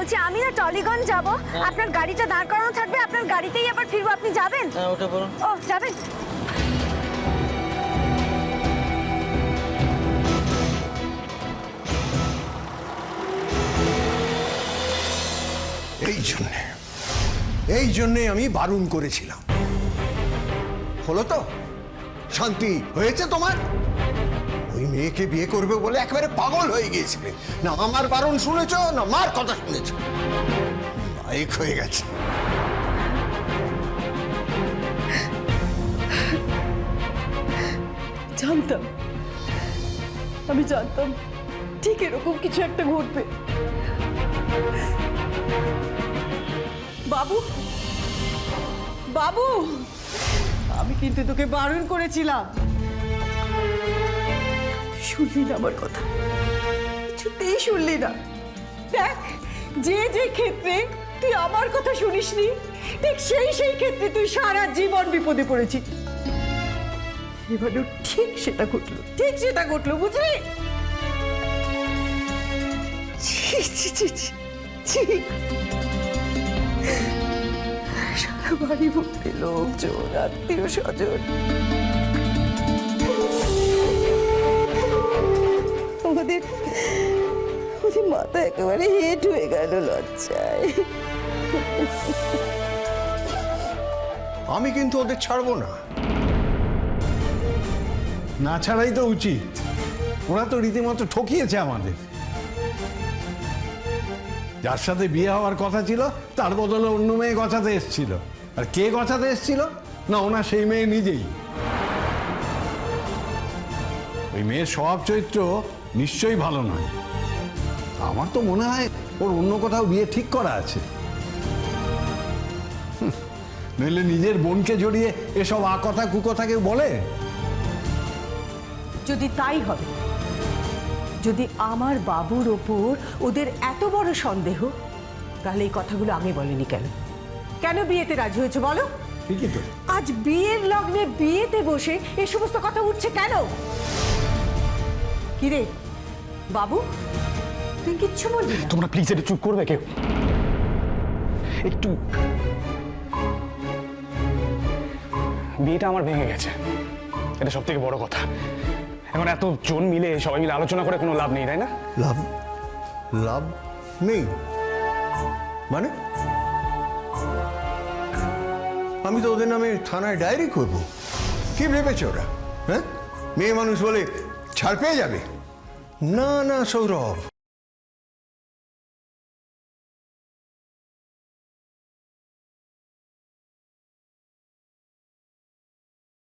বলছি আমি না টলিগঞ্জ যাব, আপনার গাড়িটা দাঁড় করানো থাকবে, আপনার গাড়িতেই আবার ফিরবো, আপনি যাবেন? হ্যাঁ ওটা বলুন। ও যাবেন? এই জন্যে আমি বারণ করেছিলাম। হলো তো? শান্তি হয়েছে তোমার? ওই মেয়েকে বিয়ে করবে বলে একেবারে পাগল হয়ে গিয়েছিলে। না আমার বারণ শুনেছ, না মার কথা শুনেছ। বাইক হয়ে গেছে। জানতাম, আমি জানতাম ঠিক এরকম কিছু একটা ঘটবে। বাবু, বাবু, আমি কিন্তু তোকে বারণ করেছিলাম, শুনলি না আমার কথা? কিছুতেই শুনলি না। দেখ, যে যে ক্ষেত্রে তুই আমার কথা শুনিসনি, ঠিক সেই ক্ষেত্রে তুই সারা জীবন বিপদে পড়েছিস। এবারেও ঠিক সেটা ঘটলো, বুঝলি? ছি ছি ছি ছি ছি। সারা বাড়ি ভর্তি লোকজন, আত্মীয় স্বজন, ওদের মাথা একেবারে হেট হয়ে গেল লজ্জায়। আমি কিন্তু ওদের ছাড়বো না। না ছাড়াই তো উচিত। ওরা তো রীতিমতো ঠকিয়েছে আমাদের। যার সাথে বিয়ে হওয়ার কথা ছিল তার বদলে অন্য মেয়ে গছাতে এসেছিল। আর কে গছাতে এসেছিল? না ওনা সেই মেয়ে নিজেই। ওই মেয়ের স্বভাব চরিত্র নিশ্চয়ই ভালো নয়। আমার তো মনে হয় ওর অন্য কোথাও বিয়ে ঠিক করা আছে। নইলে নিজের বোনকে জড়িয়ে এসব কথা কুকথা কেউ বলে? যদি তাই হবে, যদি আমার বাবুর ওপর ওদের এত বড় সন্দেহ, তাহলে এই কথাগুলো আগে বলেনি কেন? কেন বিয়েতে রাজি হয়েছে বলো? ঠিকই তো। আজ বিয়ের লগ্নে বিয়েতে বসে এই সমস্ত কথা উঠছে কেন? কিরে বাবু, তুই কিচ্ছু বলবি না? তোমরা প্লিজ একটু চুপ করবে কেউ? একটু। বিয়েটা আমার ভেঙে গেছে, এটা সব থেকে বড় কথা। এখন এত জন মিলে সবাই মিলে আলোচনা করে কোনো লাভ নেই, তাই না? লাভ নেই মানে? আমি তো ওদের নামে থানায় ডায়েরি করব। কি ভেবেছে ওরা? হ্যাঁ, মেয়ে মানুষ বলে ছাড় পেয়ে যাবে? না না সৌরভ,